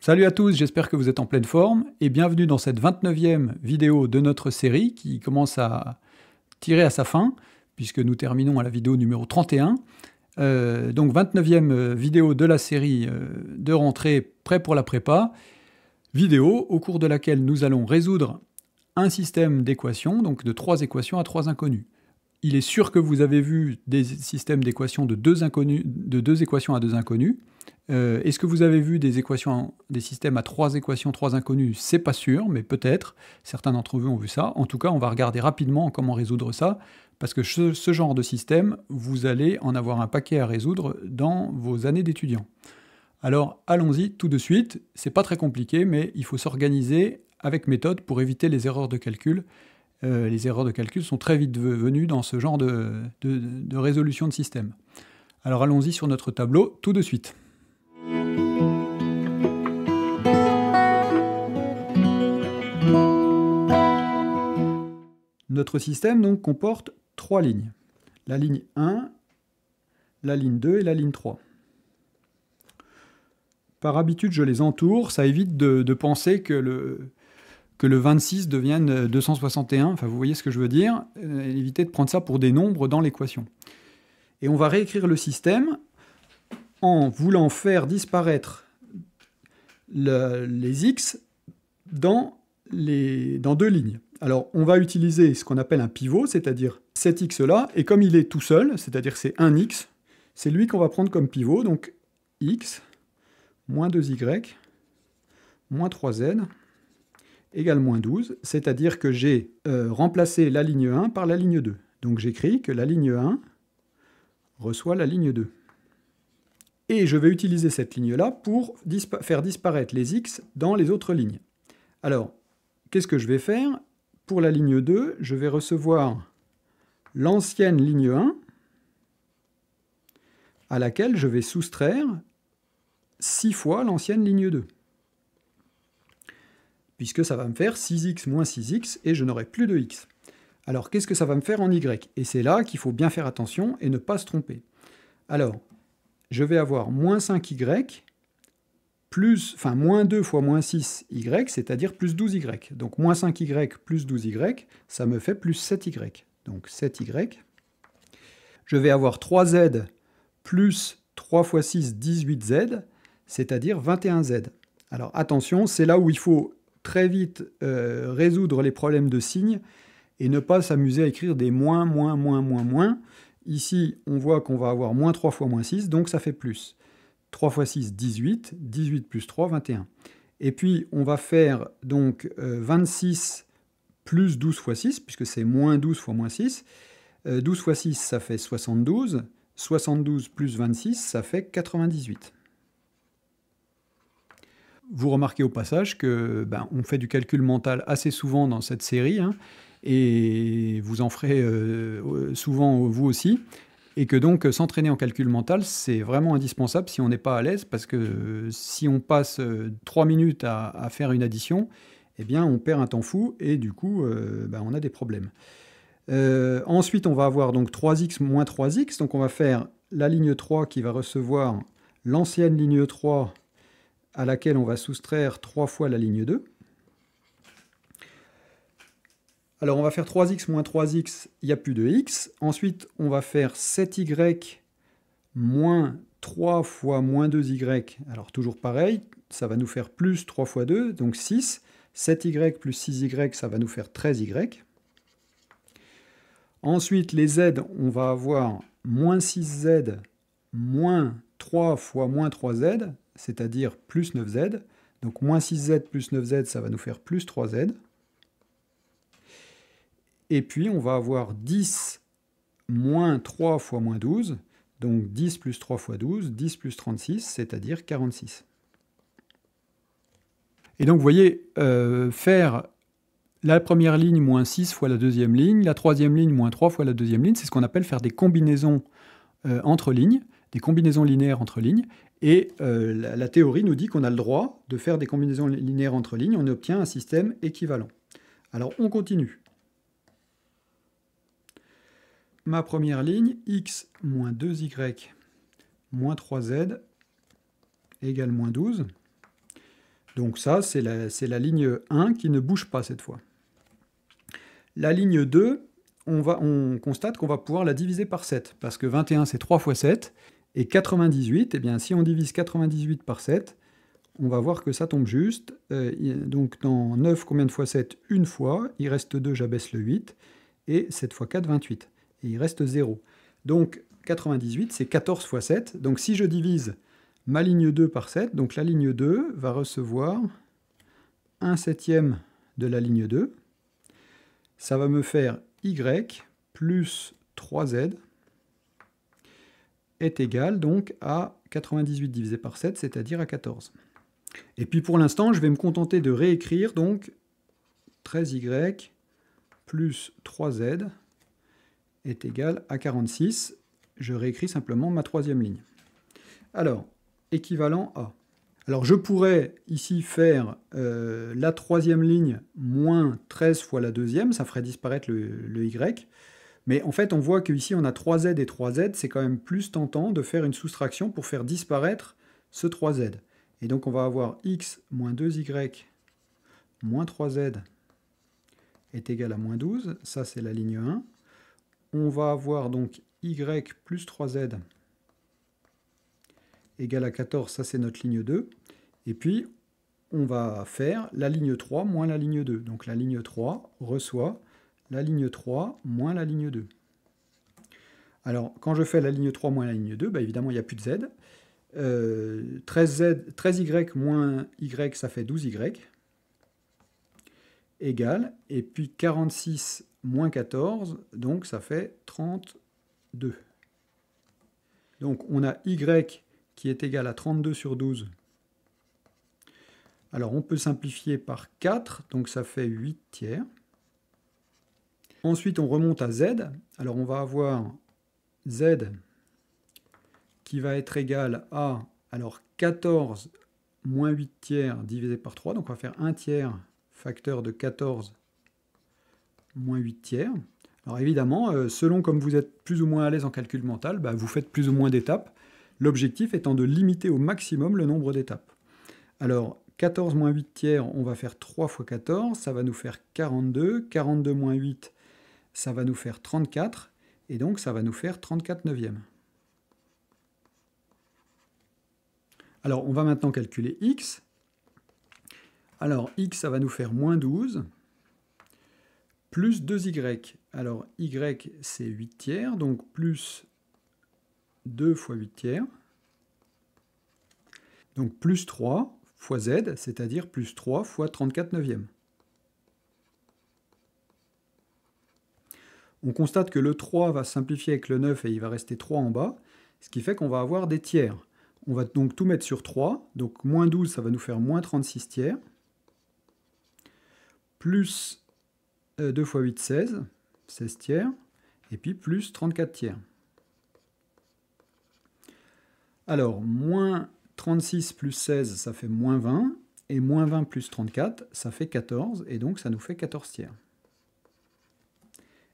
Salut à tous, j'espère que vous êtes en pleine forme et bienvenue dans cette 29e vidéo de notre série qui commence à tirer à sa fin puisque nous terminons à la vidéo numéro 31. Donc 29e vidéo de la série de rentrée prêt pour la prépa. Vidéo au cours de laquelle nous allons résoudre un système d'équations, donc de 3 équations à 3 inconnus. Il est sûr que vous avez vu des systèmes d'équations de deux équations à 2 inconnus. Est-ce que vous avez vu des systèmes à 3 équations, 3 inconnus? C'est pas sûr, mais peut-être. Certains d'entre vous ont vu ça. En tout cas, on va regarder rapidement comment résoudre ça, parce que ce genre de système, vous allez en avoir un paquet à résoudre dans vos années d'étudiants. Alors, allons-y tout de suite. C'est pas très compliqué, mais il faut s'organiser avec méthode pour éviter les erreurs de calcul. Les erreurs de calcul sont très vite venues dans ce genre de résolution de système. Alors allons-y sur notre tableau tout de suite. Notre système donc comporte 3 lignes. La ligne 1, la ligne 2 et la ligne 3. Par habitude, je les entoure, ça évite de penser que le 26 devienne 261, enfin vous voyez ce que je veux dire, évitez de prendre ça pour des nombres dans l'équation. Et on va réécrire le système en voulant faire disparaître les x dans 2 lignes. Alors on va utiliser ce qu'on appelle un pivot, c'est-à-dire cet x là, et comme il est tout seul, c'est-à-dire que c'est un x, c'est lui qu'on va prendre comme pivot, donc x, moins 2y, moins 3z, égale moins 12, c'est-à-dire que j'ai remplacé la ligne 1 par la ligne 2. Donc j'écris que la ligne 1 reçoit la ligne 2. Et je vais utiliser cette ligne-là pour faire disparaître les x dans les autres lignes. Alors, qu'est-ce que je vais faire? Pour la ligne 2, je vais recevoir l'ancienne ligne 1 à laquelle je vais soustraire 6 fois l'ancienne ligne 2. Puisque ça va me faire 6x moins 6x et je n'aurai plus de x. Alors, qu'est-ce que ça va me faire en y? Et c'est là qu'il faut bien faire attention et ne pas se tromper. Alors, je vais avoir moins 5y, moins 2 fois moins 6y, c'est-à-dire plus 12y. Donc, moins 5y plus 12y, ça me fait plus 7y. Donc, 7y. Je vais avoir 3z plus 3 fois 6, 18z, c'est-à-dire 21z. Alors, attention, c'est là où il faut très vite résoudre les problèmes de signes et ne pas s'amuser à écrire des moins, moins, moins, moins, moins. Ici, on voit qu'on va avoir moins 3 fois moins 6, donc ça fait plus. 3 fois 6, 18, 18 plus 3, 21. Et puis, on va faire donc 26 plus 12 fois 6, puisque c'est moins 12 fois moins 6. 12 fois 6, ça fait 72. 72 plus 26, ça fait 98. Vous remarquez au passage que on fait du calcul mental assez souvent dans cette série, hein, et vous en ferez souvent vous aussi, et que donc s'entraîner en calcul mental, c'est vraiment indispensable si on n'est pas à l'aise, parce que si on passe 3 minutes à faire une addition, eh bien on perd un temps fou, et du coup on a des problèmes. Ensuite, on va avoir donc 3x moins 3x, donc on va faire la ligne 3 qui va recevoir l'ancienne ligne 3 à laquelle on va soustraire 3 fois la ligne 2. Alors on va faire 3x moins 3x, il n'y a plus de x. Ensuite, on va faire 7y moins 3 fois moins 2y. Alors toujours pareil, ça va nous faire plus 3 fois 2, donc 6. 7y plus 6y, ça va nous faire 13y. Ensuite, les z, on va avoir moins 6z moins 3 fois moins 3z, c'est-à-dire plus 9z. Donc moins 6z plus 9z, ça va nous faire plus 3z. Et puis on va avoir 10 moins 3 fois moins 12, donc 10 plus 3 fois 12, 10 plus 36, c'est-à-dire 46. Et donc vous voyez, faire la première ligne moins 6 fois la deuxième ligne, la troisième ligne moins 3 fois la deuxième ligne, c'est ce qu'on appelle faire des combinaisons entre lignes, des combinaisons linéaires entre lignes, et la théorie nous dit qu'on a le droit de faire des combinaisons linéaires entre lignes, on obtient un système équivalent. Alors on continue. Ma première ligne, x moins 2y moins 3z égale moins 12. Donc ça, c'est la ligne 1 qui ne bouge pas cette fois. La ligne 2, on constate qu'on va pouvoir la diviser par 7, parce que 21 c'est 3 fois 7, et 98, eh bien, si on divise 98 par 7, on va voir que ça tombe juste. Donc dans 9, combien de fois 7? Une fois, il reste 2, j'abaisse le 8, et 7 fois 4, 28, et il reste 0. Donc 98, c'est 14 fois 7, donc si je divise ma ligne 2 par 7, donc la ligne 2 va recevoir 1 septième de la ligne 2, ça va me faire y plus 3z est égal donc à 98 divisé par 7, c'est-à-dire à 14. Et puis pour l'instant, je vais me contenter de réécrire donc 13y plus 3z est égal à 46. Je réécris simplement ma troisième ligne. Alors, équivalent A. Alors je pourrais ici faire la troisième ligne moins 13 fois la deuxième, ça ferait disparaître le y. Mais en fait, on voit qu'ici, on a 3z et 3z, c'est quand même plus tentant de faire une soustraction pour faire disparaître ce 3z. Et donc, on va avoir x moins 2y moins 3z est égal à moins 12. Ça, c'est la ligne 1. On va avoir donc y plus 3z égale à 14. Ça, c'est notre ligne 2. Et puis, on va faire la ligne 3 moins la ligne 2. Donc, la ligne 3 reçoit la ligne 3 moins la ligne 2. Alors, quand je fais la ligne 3 moins la ligne 2, bah, évidemment, il n'y a plus de z. 13y moins y, ça fait 12y, égale, et puis 46 moins 14, donc ça fait 32. Donc on a y qui est égal à 32 sur 12. Alors on peut simplifier par 4, donc ça fait 8 tiers. Ensuite on remonte à z, alors on va avoir z qui va être égal à, alors 14 moins 8 tiers divisé par 3, donc on va faire 1 tiers facteur de 14 moins 8 tiers. Alors évidemment, selon comme vous êtes plus ou moins à l'aise en calcul mental, bah, vous faites plus ou moins d'étapes, l'objectif étant de limiter au maximum le nombre d'étapes. Alors 14 moins 8 tiers, on va faire 3 fois 14, ça va nous faire 42, 42 moins 8, ça va nous faire 34, et donc ça va nous faire 34 neuvièmes. Alors, on va maintenant calculer x. Alors, x, ça va nous faire moins 12, plus 2y. Alors, y, c'est 8 tiers, donc plus 2 fois 8 tiers. Donc, plus 3 fois z, c'est-à-dire plus 3 fois 34 neuvièmes. On constate que le 3 va simplifier avec le 9 et il va rester 3 en bas, ce qui fait qu'on va avoir des tiers. On va donc tout mettre sur 3, donc moins 12, ça va nous faire moins 36 tiers, plus 2 fois 8, 16, 16 tiers, et puis plus 34 tiers. Alors, moins 36 plus 16, ça fait moins 20, et moins 20 plus 34, ça fait 14, et donc ça nous fait 14 tiers.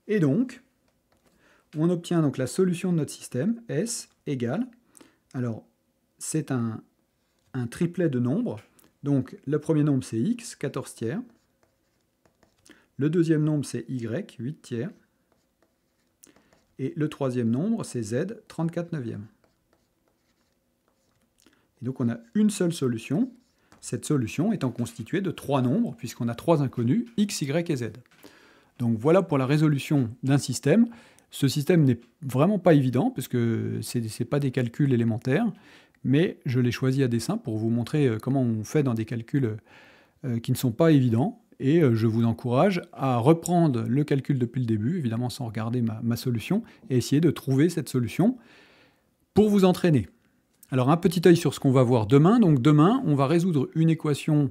Et donc, on obtient donc la solution de notre système, S égale, alors, c'est un triplet de nombres. Donc, le premier nombre, c'est x, 14 tiers. Le deuxième nombre, c'est y, 8 tiers. Et le troisième nombre, c'est z, 34 neuvièmes. Et donc, on a une seule solution. Cette solution étant constituée de 3 nombres, puisqu'on a 3 inconnus, x, y et z. Donc, voilà pour la résolution d'un système. Ce système n'est vraiment pas évident, parce que ce n'est pas des calculs élémentaires, mais je l'ai choisi à dessein pour vous montrer comment on fait dans des calculs qui ne sont pas évidents, et je vous encourage à reprendre le calcul depuis le début, évidemment sans regarder ma solution, et essayer de trouver cette solution pour vous entraîner. Alors un petit œil sur ce qu'on va voir demain. Donc demain, on va résoudre une équation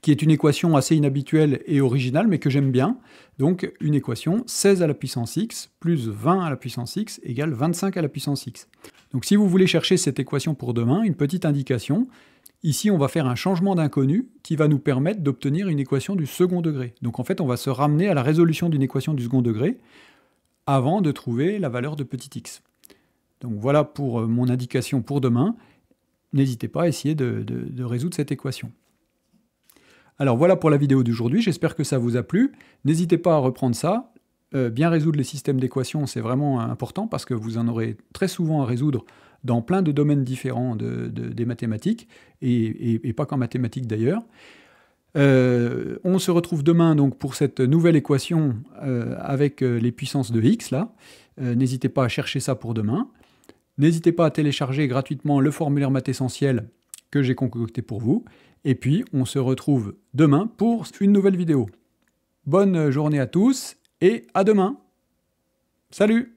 qui est une équation assez inhabituelle et originale, mais que j'aime bien. Donc une équation 16 à la puissance x plus 20 à la puissance x égale 25 à la puissance x. Donc si vous voulez chercher cette équation pour demain, une petite indication. Ici, on va faire un changement d'inconnu qui va nous permettre d'obtenir une équation du second degré. Donc en fait, on va se ramener à la résolution d'une équation du second degré avant de trouver la valeur de petit x. Donc voilà pour mon indication pour demain. N'hésitez pas à essayer de résoudre cette équation. Alors voilà pour la vidéo d'aujourd'hui, j'espère que ça vous a plu. N'hésitez pas à reprendre ça. Bien résoudre les systèmes d'équations, c'est vraiment important parce que vous en aurez très souvent à résoudre dans plein de domaines différents des mathématiques, et pas qu'en mathématiques d'ailleurs. On se retrouve demain donc pour cette nouvelle équation avec les puissances de x, là. N'hésitez pas à chercher ça pour demain. N'hésitez pas à télécharger gratuitement le formulaire Math Essentiel que j'ai concocté pour vous. Et puis, on se retrouve demain pour une nouvelle vidéo. Bonne journée à tous et à demain. Salut!